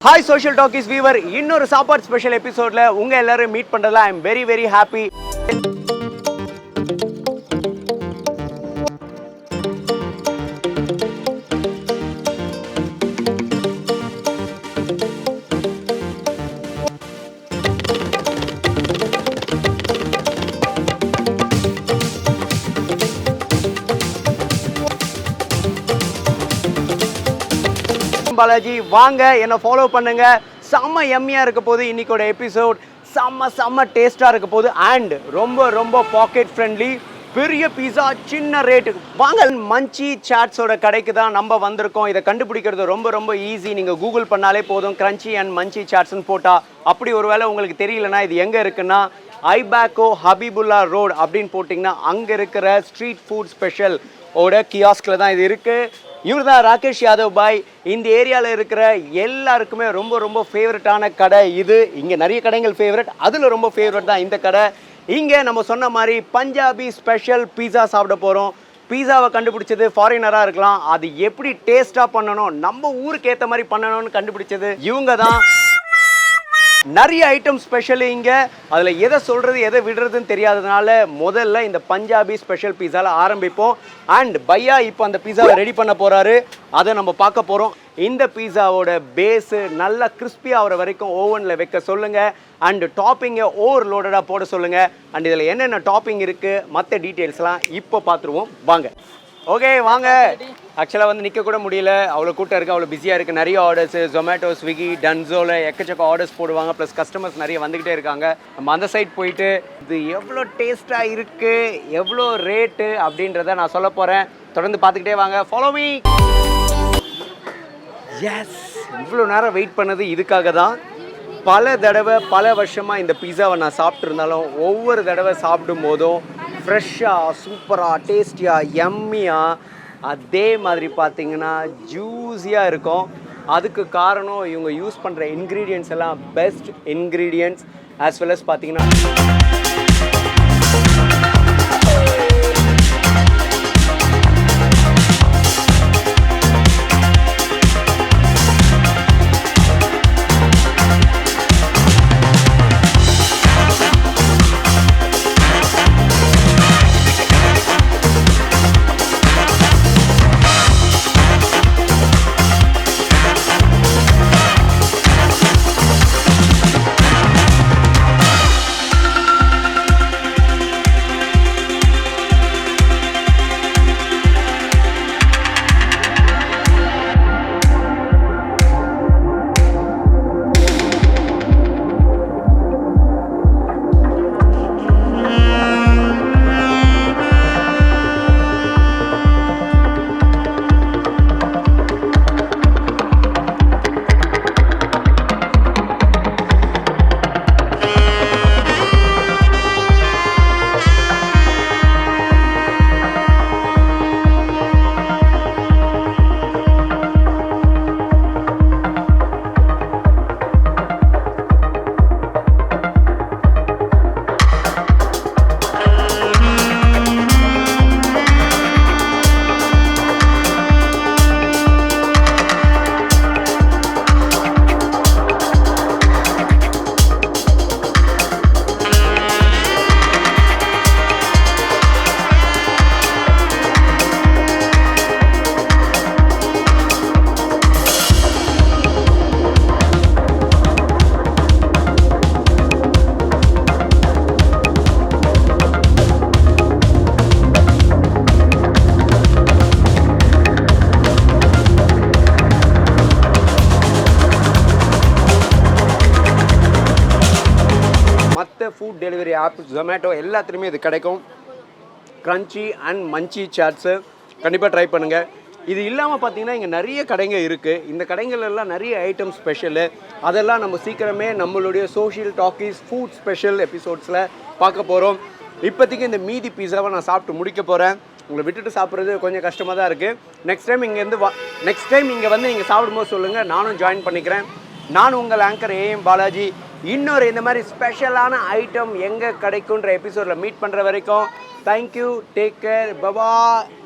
Hi social talkies viewer, இன்னொரு சாப்பாடு special எபிசோட்ல உங்க எல்லாரும் மீட் பண்றதுல I am very very happy. Balaji வாங்க என்ன ஃபாலோ பண்ணுங்க. செம்ம எம்மியா இருக்க போது இன்னைக்கோட எபிசோட். செம்ம டேஸ்டா இருக்க போது அண்ட் ரொம்ப பாக்கெட் ஃப்ரெண்ட்லி. பெரிய பீஸா சின்ன ரேட்டு. வாங்க மஞ்சி சாட்ஸோட கடைக்கு தான் நம்ம வந்திருக்கோம். இதை கண்டுபிடிக்கிறது ரொம்ப ஈஸி. நீங்க கூகுள் பண்ணாலே போதும், கிரன்ச்சி அண்ட் மஞ்சி சாட்ஸ்ன்னு போட்டா. அப்படி ஒருவேளை உங்களுக்கு தெரியலனா இது எங்க இருக்குன்னா ஐபேக்கோ ஹபீபுல்லா ரோட் அப்படின்னு போட்டிங்கன்னா அங்கே இருக்கிற ஸ்ட்ரீட் ஃபுட் ஸ்பெஷல் ஓட கியாஸ்கில் தான் இது இருக்குது. இவர் தான் ராகேஷ் யாதவ் பாய். இந்த ஏரியாவில் இருக்கிற எல்லாருக்குமே ரொம்ப ஃபேவரட்டான கடை இது. இங்கே நிறைய கடைகள் ஃபேவரட், அதில் ரொம்ப ஃபேவரட் தான் இந்த கடை. இங்கே நம்ம சொன்ன மாதிரி பஞ்சாபி ஸ்பெஷல் பீஸா சாப்பிட போகிறோம். பீஸாவை கண்டுபிடிச்சது ஃபாரினராக இருக்கலாம், அது எப்படி டேஸ்ட்டாக பண்ணணும், நம்ம ஊருக்கு ஏற்ற மாதிரி பண்ணணும்னு கண்டுபிடிச்சது இவங்க தான். நிறைய ஐட்டம் ஸ்பெஷல் இங்கே. அதில் எதை சொல்கிறது எதை விடுறதுன்னு தெரியாததுனால முதல்ல இந்த பஞ்சாபி ஸ்பெஷல் பீஸாவில் ஆரம்பிப்போம். அண்ட் பையா இப்போ அந்த பீஸாவை ரெடி பண்ண போகிறாரு, அதை நம்ம பார்க்க போகிறோம். இந்த பீஸாவோட பேஸு நல்லா கிறிஸ்பி ஆகிற வரைக்கும் ஓவனில் வைக்க சொல்லுங்கள். அண்ட் டாப்பிங்கை ஓவர்லோடடாக போட சொல்லுங்கள். அண்ட் இதில் என்னென்ன டாப்பிங் இருக்குது மற்ற டீட்டெயில்ஸ்லாம் இப்போ பார்த்துருவோம் வாங்க. ஓகே வாங்க. ஆக்சுவலாக வந்து நிற்க கூட முடியல, அவ்வளோ கூட்டம் இருக்குது, அவ்வளோ பிஸியாக இருக்குது. நிறைய ஆர்டர்ஸு ஜொமேட்டோ, ஸ்விக்கி, டன்ஸோவில் எக்கச்சக்க ஆர்டர்ஸ் போடுவாங்க. ப்ளஸ் கஸ்டமர்ஸ் நிறைய வந்துக்கிட்டே இருக்காங்க. நம்ம அந்த சைட் போயிட்டு இது எவ்வளோ டேஸ்ட்டாக இருக்குது, எவ்வளோ ரேட்டு அப்படின்றத நான் சொல்ல போகிறேன். தொடர்ந்து பார்த்துக்கிட்டே வாங்க, ஃபாலோ மீ. எஸ், இவ்வளோ நேரம் வெயிட் பண்ணது இதுக்காக தான். பல தடவை பல வருஷமாக இந்த பீஸாவை நான் சாப்பிட்ருந்தாலும் ஒவ்வொரு தடவை சாப்பிடும் போதும் ஃப்ரெஷ்ஷாக சூப்பராக டேஸ்டியாக எம்மியாக அதே மாதிரி பார்த்தீங்கன்னா ஜூஸியாக இருக்கும். அதுக்கு காரணம் இவங்க யூஸ் பண்ணுற இன்க்ரீடியன்ட்ஸ் எல்லாம் best ingredients. As well as பார்த்தீங்கன்னா ஃபுட் டெலிவரி ஆப் ஜொமேட்டோ எல்லாத்துலேயுமே இது கிடைக்கும். க்ரன்ச்சி அண்ட் மஞ்சி சாட்ஸு கண்டிப்பாக ட்ரை பண்ணுங்கள். இது இல்லாமல் பார்த்தீங்கன்னா இங்கே நிறைய கடைங்க இருக்குது. இந்த கடைகள் எல்லாம் நிறைய ஐட்டம் ஸ்பெஷலு. அதெல்லாம் நம்ம சீக்கிரமே நம்மளுடைய சோஷியல் டாக்கீஸ் ஃபுட் ஸ்பெஷல் எபிசோட்ஸில் பார்க்க போகிறோம். இப்போதைக்கு இந்த மீதி பீஸாவை நான் சாப்பிட்டு முடிக்க போகிறேன். உங்களை விட்டுட்டு சாப்பிட்றது கொஞ்சம் கஷ்டமாக தான் இருக்குது. நெக்ஸ்ட் டைம் இங்கே வந்து நீங்கள் சாப்பிடும்போது சொல்லுங்கள், நானும் ஜாயின் பண்ணிக்கிறேன். நான் உங்கள் ஆங்கர் ஏஎம் பாலாஜி. இன்னொரு இந்த மாதிரி ஸ்பெஷலான ஐட்டம் எங்கே கிடைக்குன்ற எபிசோடில் மீட் பண்ணுற வரைக்கும் தேங்க்யூ, டேக் கேர், பபாய்.